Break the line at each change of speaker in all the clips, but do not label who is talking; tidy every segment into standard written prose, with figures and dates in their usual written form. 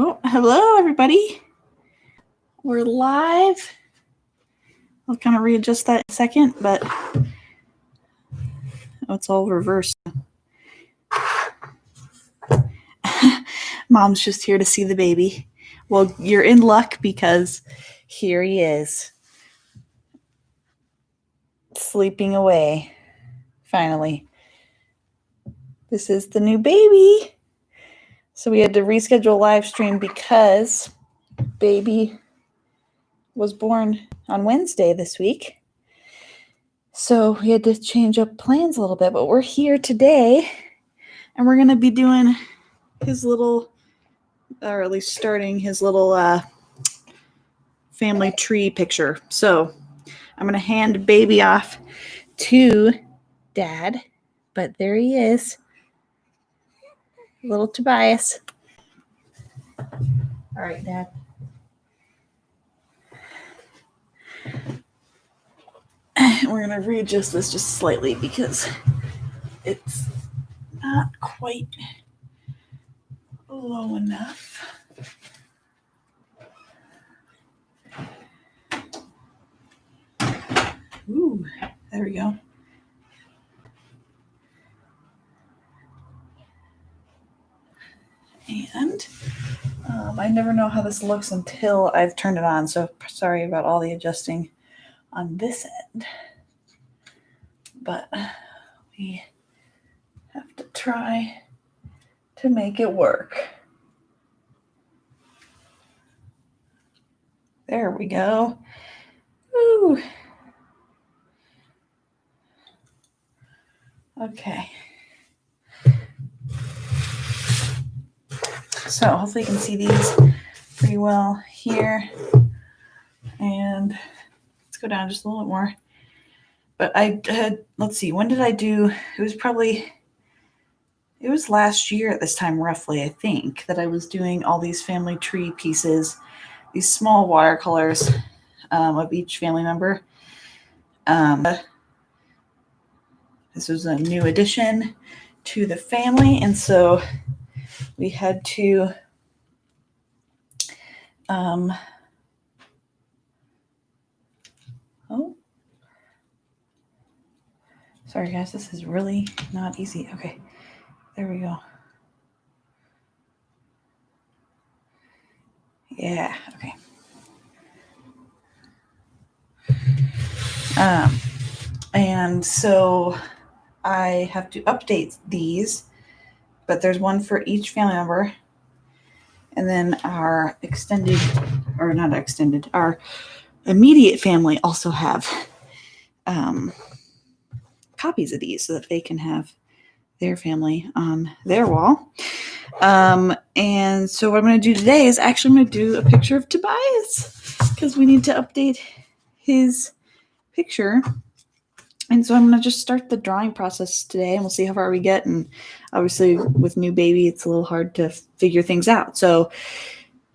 Oh, hello, everybody. We're live. I'll kind of readjust that in a second, but it's all reversed. Mom's just here to see the baby. Well, you're in luck because here he is, sleeping away, finally. This is the new baby. So we had to reschedule a live stream because baby was born on Wednesday this week. So we had to change up plans a little bit, but we're here today and we're going to be doing his little, or at least starting his little family tree picture. So I'm going to hand baby off to Dad, but there he is, little Tobias. All right, Dad. We're going to readjust this just slightly because it's not quite low enough. Ooh, there we go. And I never know how this looks until I've turned it on, so sorry about all the adjusting on this end. But we have to try to make it work. There we go. Woo. Okay. So hopefully you can see these pretty well here. And let's go down just a little bit more. But I had, let's see, when did I do? It was last year at this time, roughly, I think, that I was doing all these family tree pieces, these small watercolors of each family member. This was a new addition to the family, and so we had to sorry guys, this is really not easy. Okay, there we go. Yeah, okay. And so I have to update these, but there's one for each family member. And then our our immediate family also have copies of these so that they can have their family on their wall. And so what I'm going to do today is actually I'm going to do a picture of Tobias because we need to update his picture. And so I'm going to just start the drawing process today and we'll see how far we get. And obviously with new baby, it's a little hard to figure things out. So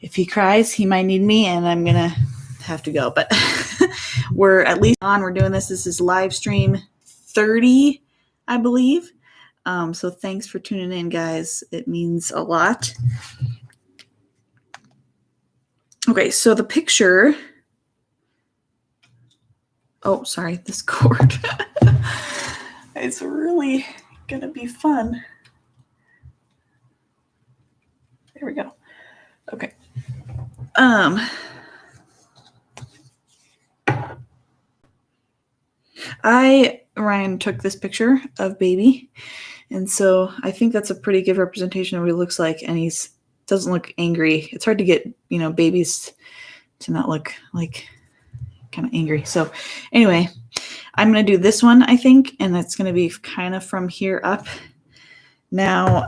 if he cries, he might need me and I'm going to have to go. But we're at least on. We're doing this. This is live stream 30, I believe. So thanks for tuning in, guys. It means a lot. Okay, so the picture. Oh, sorry, this cord. It's really gonna be fun. There we go. Okay. Ryan took this picture of baby, and so I think that's a pretty good representation of what he looks like, and doesn't look angry. It's hard to get, babies to not look like kind of angry. So anyway, I'm going to do this one, I think, and that's going to be kind of from here up. Now,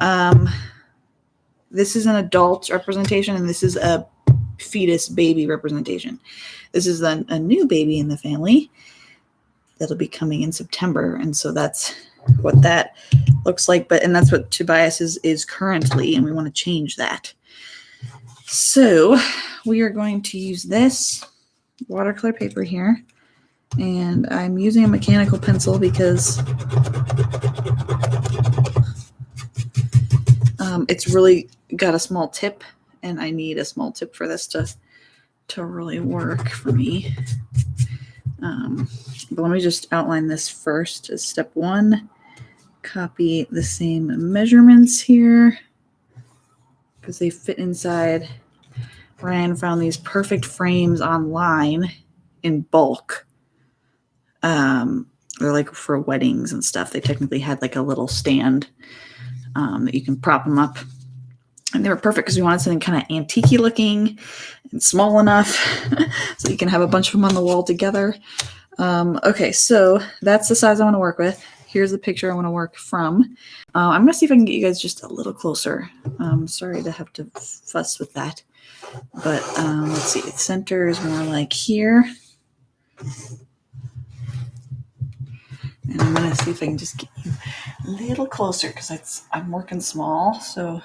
this is an adult representation, and this is a fetus baby representation. This is a new baby in the family that'll be coming in September, and so that's what that looks like. And that's what Tobias is currently, and we want to change that. So we are going to use this watercolor paper here, and I'm using a mechanical pencil because it's really got a small tip, and I need a small tip for this to really work for me. But let me just outline this first as step 1. Copy the same measurements here because they fit inside. Ryan found these perfect frames online in bulk. They're like for weddings and stuff. They technically had like a little stand that you can prop them up. And they were perfect because we wanted something kind of antique-y looking and small enough so you can have a bunch of them on the wall together. Okay, so that's the size I want to work with. Here's the picture I want to work from. I'm going to see if I can get you guys just a little closer. Sorry to have to fuss with that. But let's see, the center is more like here. And I'm going to see if I can just get you a little closer because I'm working small. So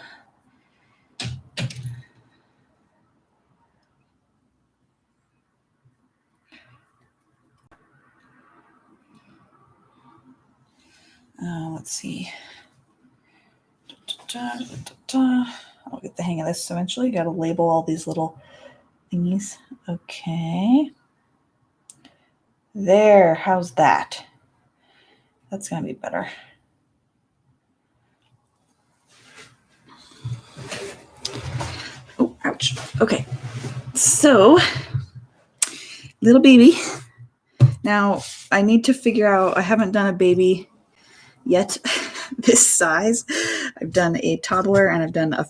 let's see. I'll get the hang of this eventually. Got to label all these little thingies. Okay. There. How's that? That's going to be better. Oh, ouch. Okay. So, little baby. Now, I need to figure out, I haven't done a baby yet this size. I've done a toddler and I've done a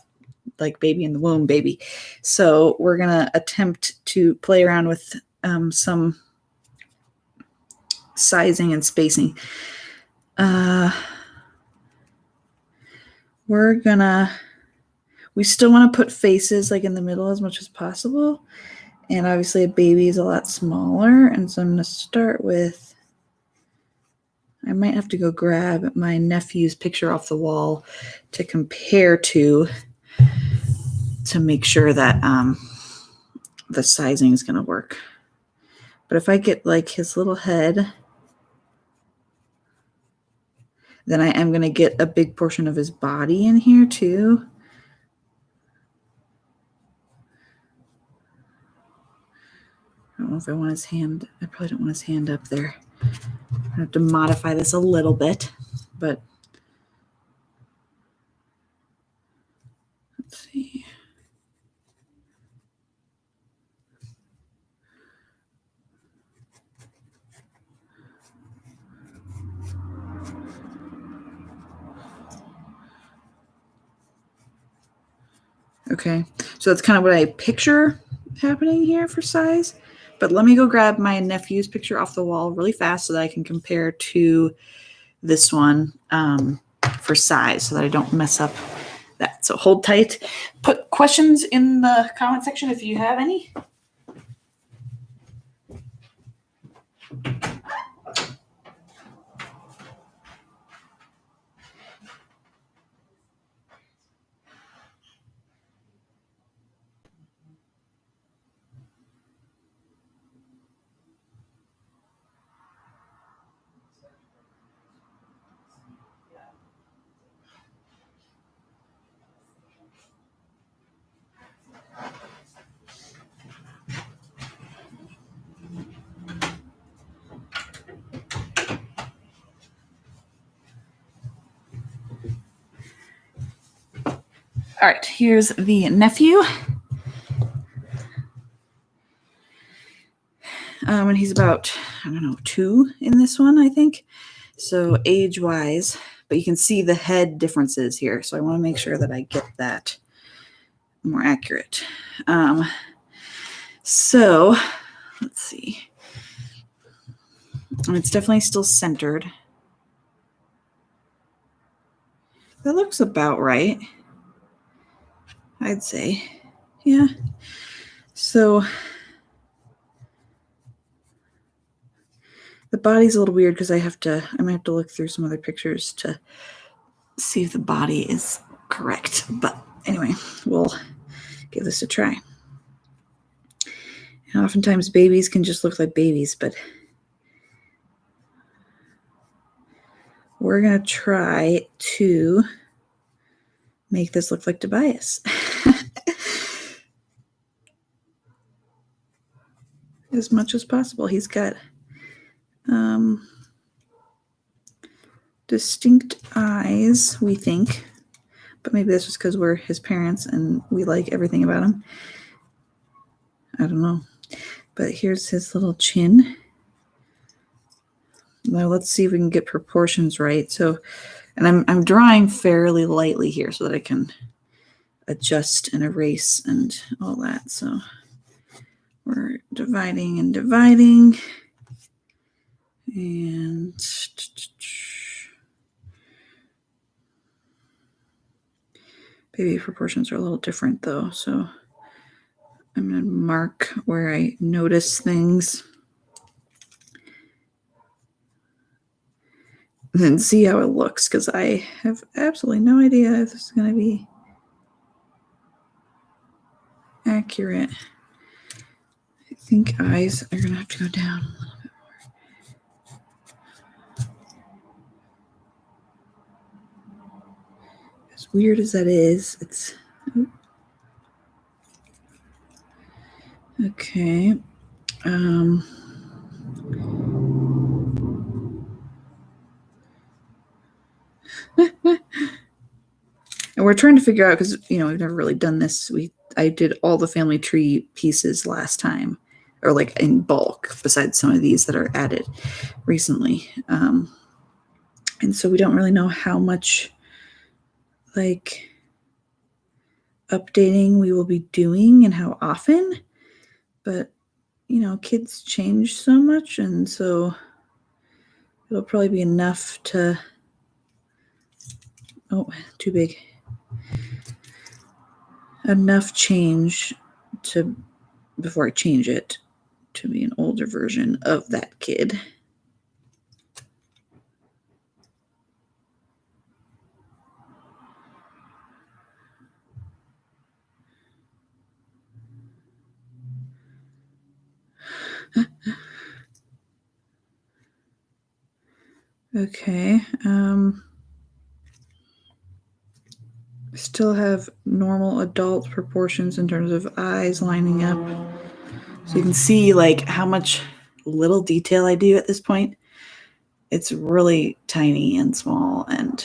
baby in the womb baby. So we're going to attempt to play around with some sizing and spacing. We still want to put faces like in the middle as much as possible. And obviously a baby is a lot smaller. And so I'm going to start with, I might have to go grab my nephew's picture off the wall to compare to make sure that the sizing is going to work. But if I get like his little head, then I am going to get a big portion of his body in here too. I don't know if I want his hand. I probably don't want his hand up there. I have to modify this a little bit, but let's see. Okay, so that's kind of what I picture happening here for size. But let me go grab my nephew's picture off the wall really fast so that I can compare to this one for size so that I don't mess up that. So hold tight. Put questions in the comment section if you have any. All right, here's the nephew. And he's about, 2 in this one, I think. So age-wise, but you can see the head differences here. So I want to make sure that I get that more accurate. So let's see. And it's definitely still centered. That looks about right, I'd say. Yeah. So the body's a little weird because I'm gonna have to look through some other pictures to see if the body is correct. But anyway, we'll give this a try. And oftentimes babies can just look like babies, but we're gonna try to make this look like Tobias. as much as possible. He's got distinct eyes, we think, but maybe that's just because we're his parents and we like everything about him. I don't know. But here's his little chin. Now let's see if we can get proportions right. So, and I'm drawing fairly lightly here so that I can adjust and erase and all that. So we're dividing and dividing. And baby proportions are a little different though. So I'm going to mark where I notice things. And then see how it looks, because I have absolutely no idea if this is going to be accurate. I think eyes are going to have to go down a little bit more. As weird as that is, it's okay. And we're trying to figure out, because we've never really done this. I did all the family tree pieces last time, or like in bulk, besides some of these that are added recently. And so we don't really know how much like updating we will be doing and how often, but kids change so much, and so it'll probably be enough to too big, enough change to before I change it to be an older version of that kid. Okay. Still have normal adult proportions in terms of eyes lining up. So you can see like how much little detail I do at this point. It's really tiny and small and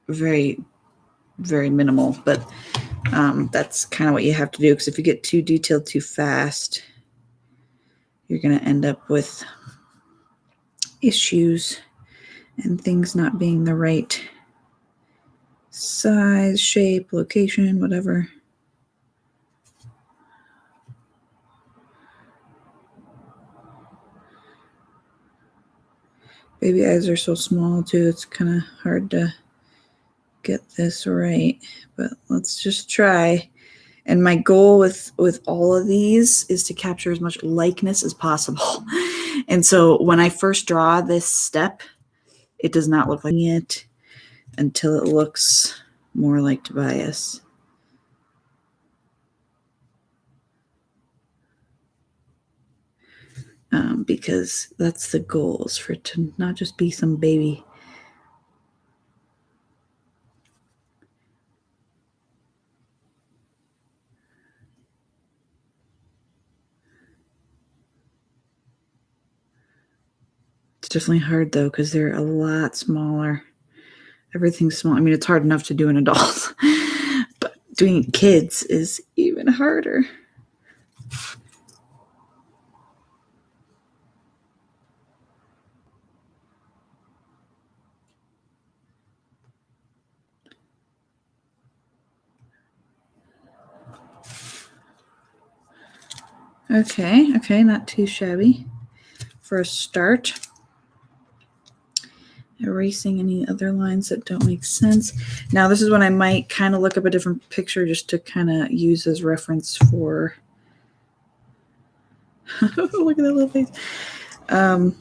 very, very minimal. But that's kind of what you have to do, because if you get too detailed too fast, you're going to end up with issues and things not being the right size, shape, location, whatever. Baby eyes are so small too, it's kind of hard to get this right, but let's just try. And my goal with all of these is to capture as much likeness as possible. And so when I first draw this step, it does not look like it until it looks more like Tobias. Because that's the goal, is for it to not just be some baby. It's definitely hard though, because they're a lot smaller. Everything's small. I mean, it's hard enough to do an adult, but doing kids is even harder. Okay, not too shabby for a start. Erasing any other lines that don't make sense. Now this is when I might kind of look up a different picture just to kind of use as reference for look at that little face. A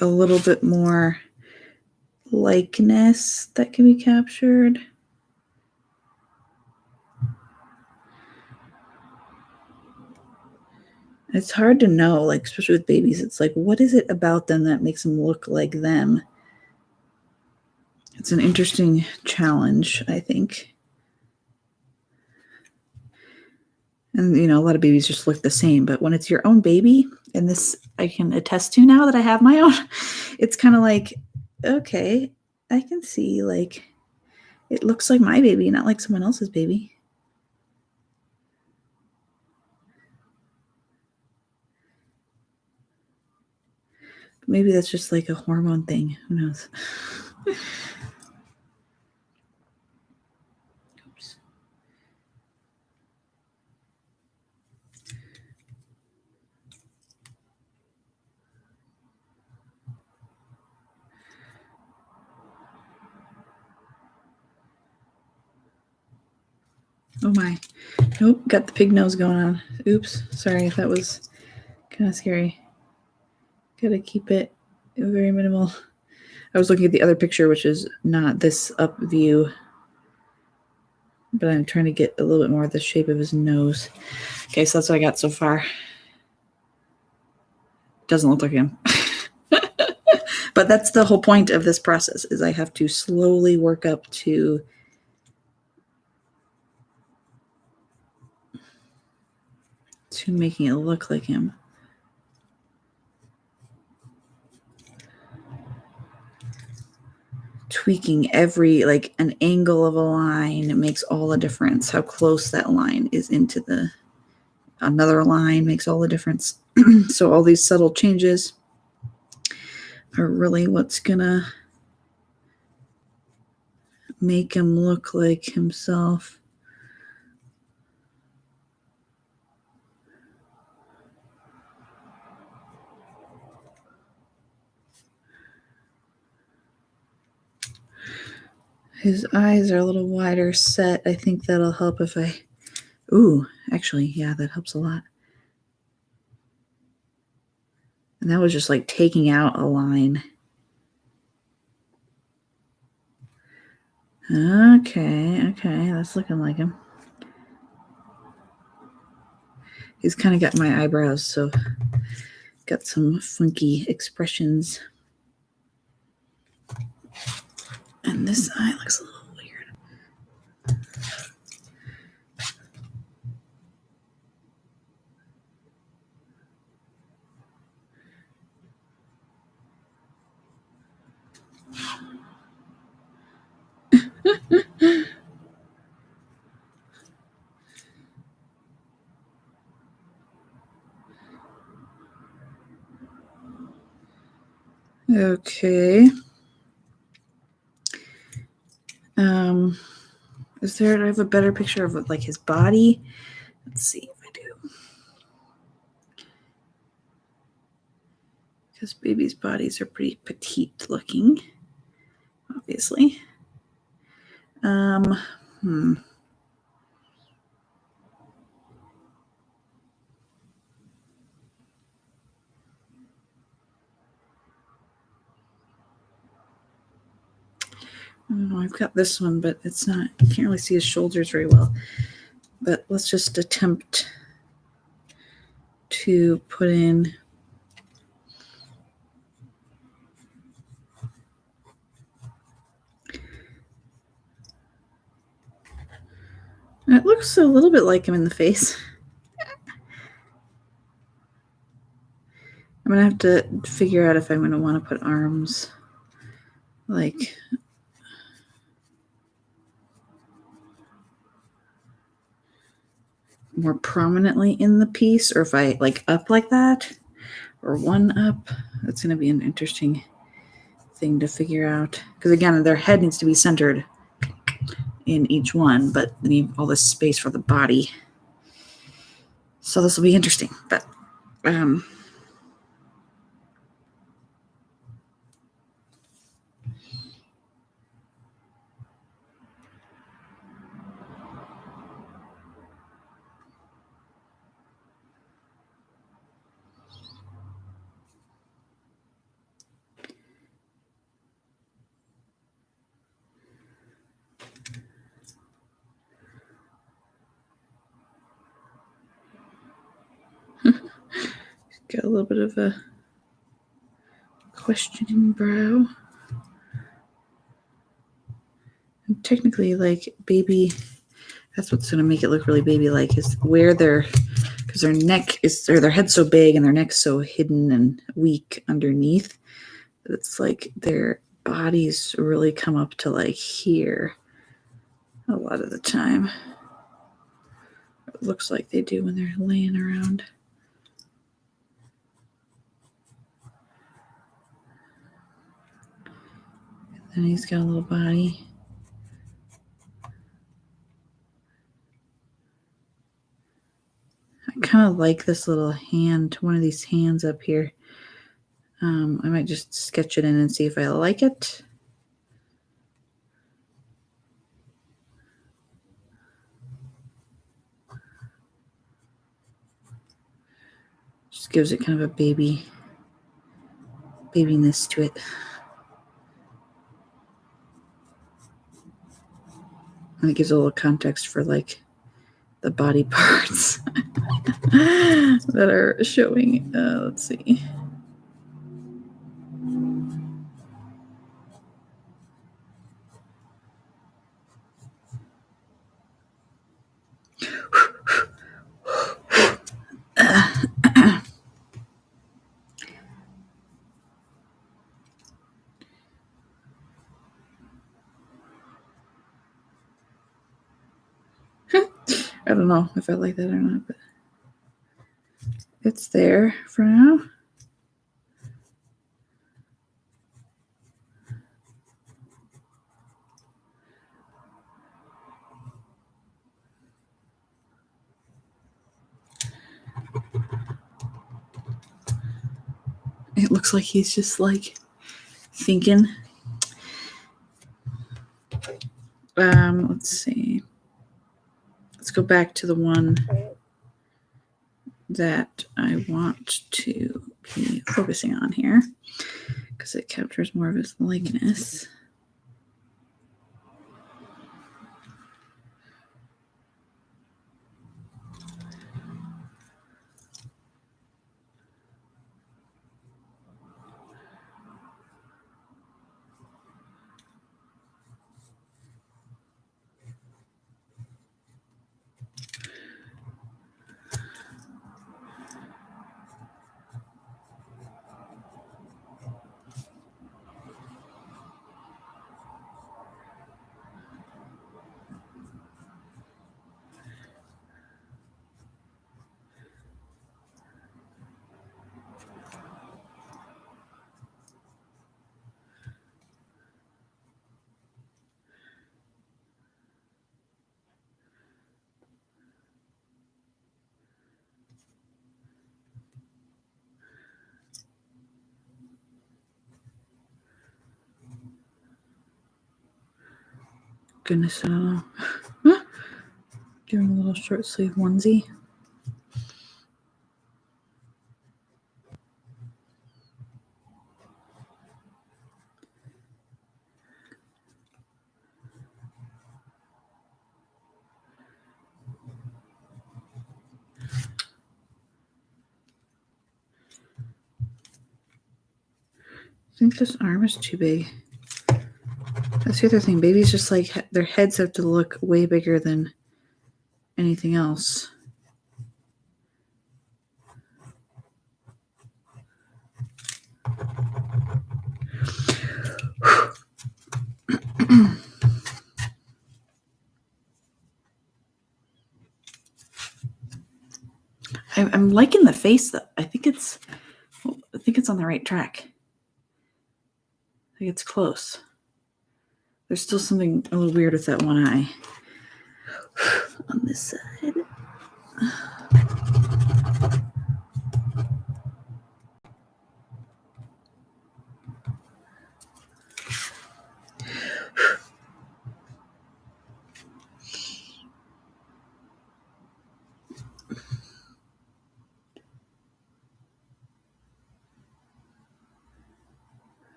little bit more likeness that can be captured. It's hard to know, like, especially with babies, it's like, what is it about them that makes them look like them? It's an interesting challenge, I think. And, you know, a lot of babies just look the same. But when it's your own baby, and this I can attest to now that I have my own, it's kind of like, okay, I can see, like, it looks like my baby, not like someone else's baby. Maybe that's just like a hormone thing. Who knows? Oops. Oh my. Nope, got the pig nose going on. Oops, sorry, that was kind of scary. Gotta keep it very minimal. I was looking at the other picture, which is not this up view, but I'm trying to get a little bit more of the shape of his nose. Okay, so that's what I got so far. Doesn't look like him. But that's the whole point of this process, is I have to slowly work up to making it look like him. Tweaking every, like, an angle of a line, it makes all the difference. How close that line is into the another line makes all the difference. So all these subtle changes are really what's gonna make him look like himself. His eyes are a little wider set. I think that'll help if I... Ooh, actually, yeah, that helps a lot. And that was just like taking out a line. Okay, that's looking like him. He's kind of got my eyebrows, so got some funky expressions. And this eye looks a little weird. Okay. Do I have a better picture of, like, his body? Let's see if I do. Because babies' bodies are pretty petite looking, obviously. I don't know, I've got this one, but it's not, you can't really see his shoulders very well. But let's just attempt to put in it looks a little bit like him in the face. I'm gonna have to figure out if I'm gonna want to put arms like more prominently in the piece, or if I like up like that, or one up. That's gonna be an interesting thing to figure out, because again, their head needs to be centered in each one, but they need all this space for the body. So this will be interesting, but got a little bit of a questioning brow. And technically, like, baby, That's what's going to make it look really baby-like, is where because their neck is, or their head's so big and their neck's so hidden and weak underneath. It's like their bodies really come up to like here a lot of the time. It looks like they do when they're laying around. And he's got a little body. I kind of like this little hand, one of these hands up here. I might just sketch it in and see if I like it. Just gives it kind of a babiness to it. And it gives a little context for like the body parts that are showing. Let's see. I don't know if I like that or not, but it's there for now. It looks like he's just like thinking. Let's see. Let's go back to the one that I want to be focusing on here because it captures more of his likeness. Goodness, I don't know. Give him a little short sleeve onesie. I think this arm is too big. That's the other thing. Babies just like their heads have to look way bigger than anything else. I'm liking the face though. I think it's on the right track. I think it's close. There's still something a little weird with that one eye on this side.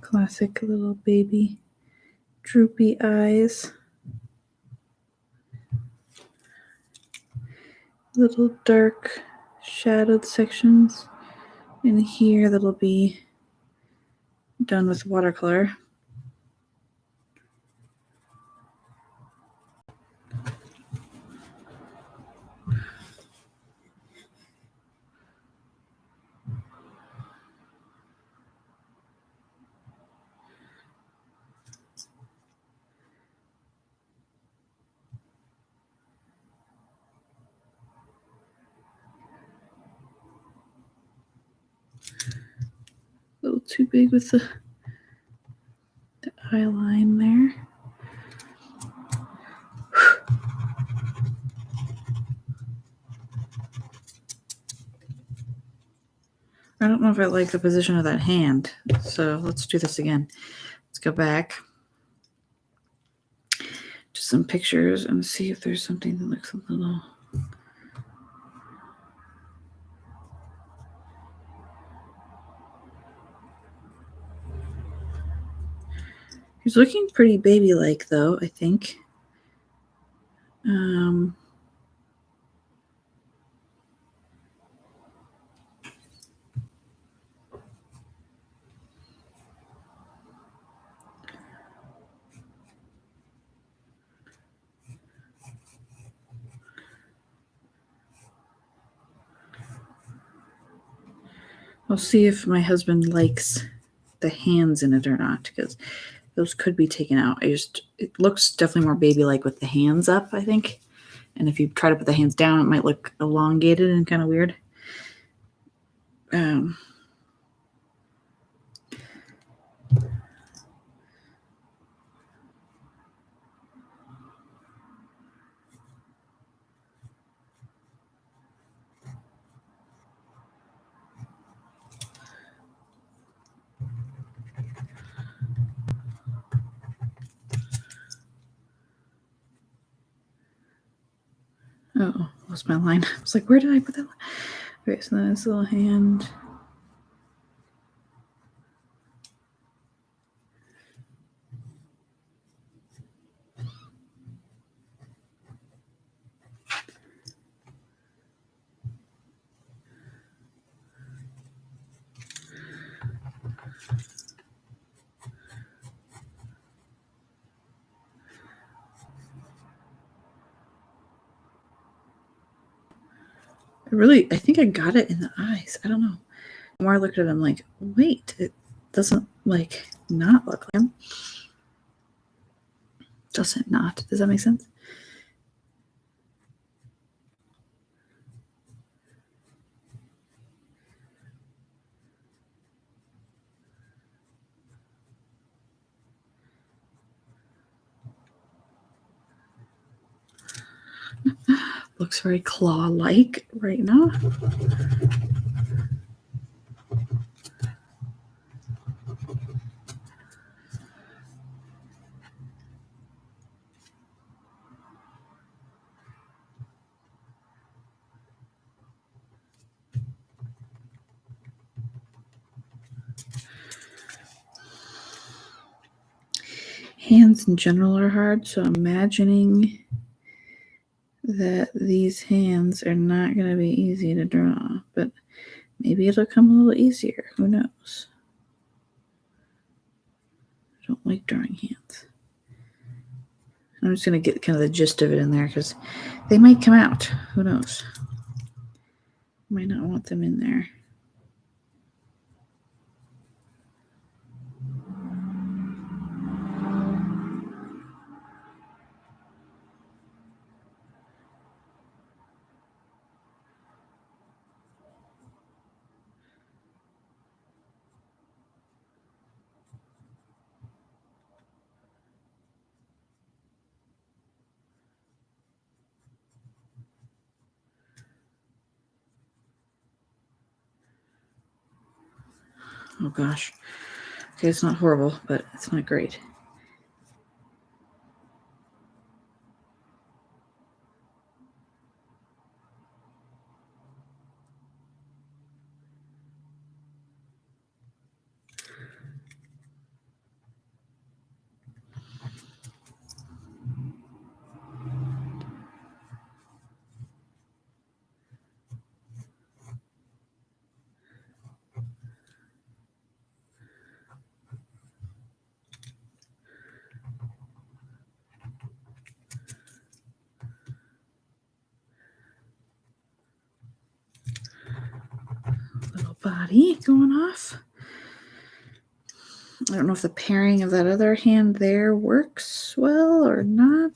Classic little baby droopy eyes. little dark shadowed sections in here that'll be done with watercolor. A little too big with the eye line there. I don't know if I like the position of that hand, so let's do this again. Let's go back to some pictures and see if there's something that looks a little... He's looking pretty baby-like, though, I think. I'll see if my husband likes the hands in it or not, because those could be taken out. It looks definitely more baby-like with the hands up, I think. And if you try to put the hands down, it might look elongated and kind of weird. Oh, lost my line. I was like, where did I put that line? Okay, so then this little hand. I think I got it in the eyes. I don't know. The more I looked at it, I'm like, wait, it doesn't like not look like him. Does it not? Does that make sense? Looks very claw-like right now. Hands in general are hard, so imagining that these hands are not going to be easy to draw, but maybe it'll come a little easier. Who knows? I don't like drawing hands. I'm just going to get kind of the gist of it in there because they might come out. Who knows? Might not want them in there. Oh gosh. Okay, it's not horrible, but it's not great. body going off. I don't know if the pairing of that other hand there works well or not.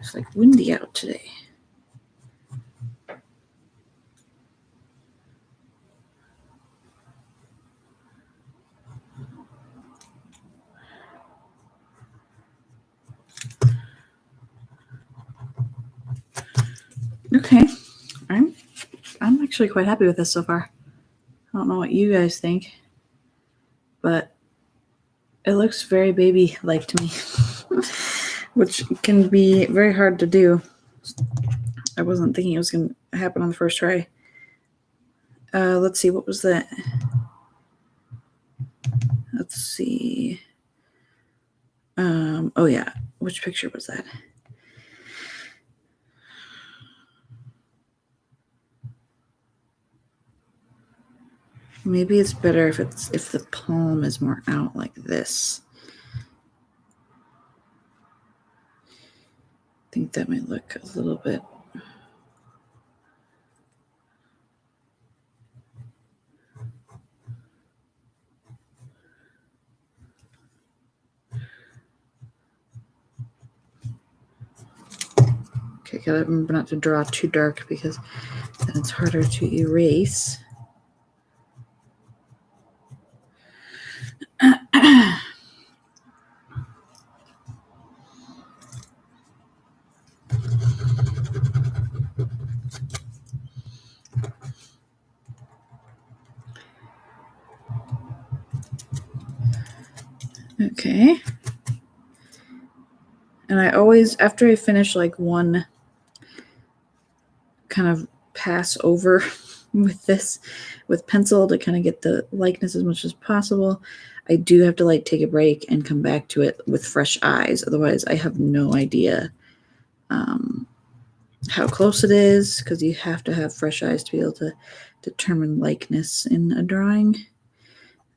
It's like windy out today. Okay, I'm actually quite happy with this so far. I don't know what you guys think, but it looks very baby-like to me, which can be very hard to do. I wasn't thinking it was going to happen on the first try. Let's see, what was that? Let's see. Oh yeah, which picture was that? Maybe it's better if the palm is more out like this. I think that might look a little bit. Okay, gotta remember not to draw too dark because then it's harder to erase. Okay. And I always, after I finish like one kind of pass over with pencil to kind of get the likeness as much as possible, I do have to like take a break and come back to it with fresh eyes. Otherwise, I have no idea how close it is, because you have to have fresh eyes to be able to determine likeness in a drawing.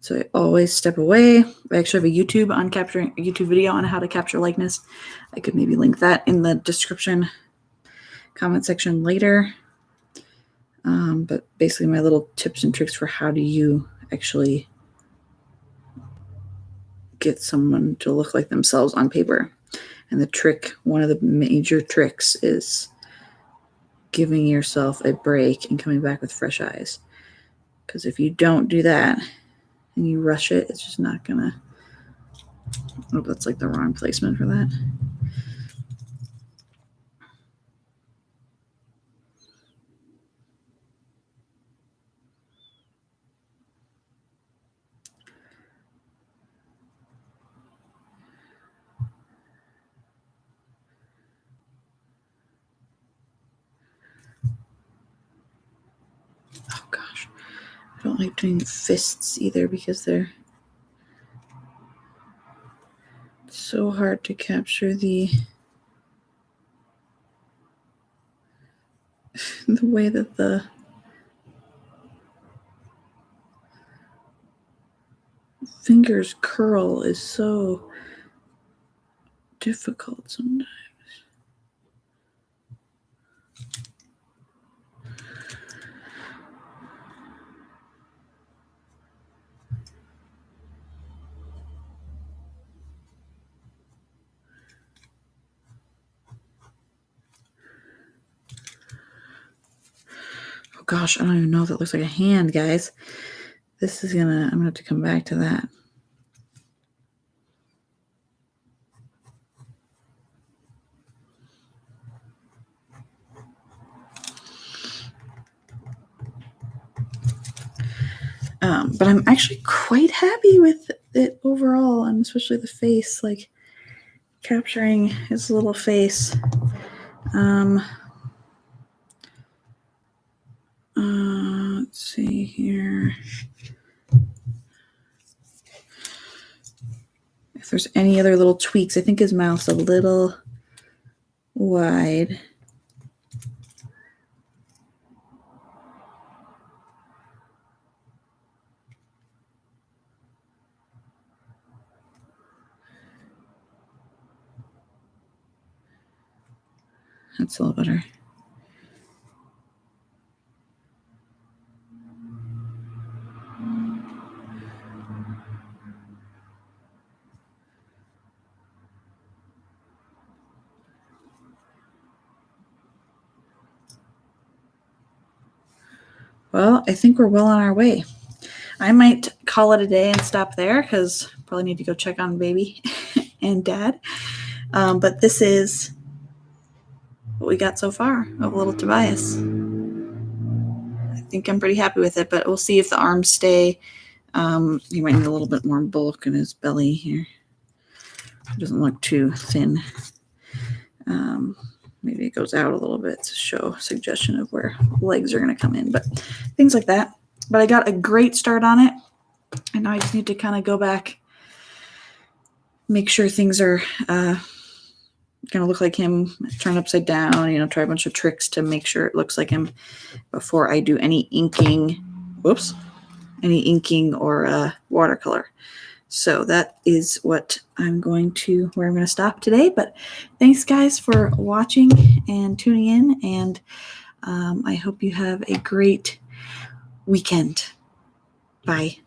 So I always step away. I actually have a YouTube video on how to capture likeness. I could maybe link that in the description comment section later. But basically my little tips and tricks for how do you actually get someone to look like themselves on paper. And the trick, one of the major tricks, is giving yourself a break and coming back with fresh eyes. Because if you don't do that and you rush it, it's just not gonna. Oh, that's like the wrong placement for that. Oh gosh, I don't like doing fists either because they're so hard to capture the way that the fingers curl is so difficult sometimes. Oh gosh, I don't even know if that looks like a hand, guys. This is I'm gonna have to come back to that. But I'm actually quite happy with it overall, and especially the face, like capturing his little face. Let's see here. If there's any other little tweaks, I think his mouth's a little wide. That's a little better. Well, I think we're well on our way. I might call it a day and stop there because probably need to go check on baby and dad. But this is what we got so far of little Tobias. I think I'm pretty happy with it, but we'll see if the arms stay. He might need a little bit more bulk in his belly here. It doesn't look too thin. Maybe it goes out a little bit to show a suggestion of where legs are going to come in, but things like that. But I got a great start on it, and now I just need to kind of go back, make sure things are going to look like him, turn upside down, try a bunch of tricks to make sure it looks like him before I do any inking. Whoops. Any inking or watercolor. So that is where I'm going to stop today. But thanks guys for watching and tuning in. And I hope you have a great weekend. Bye.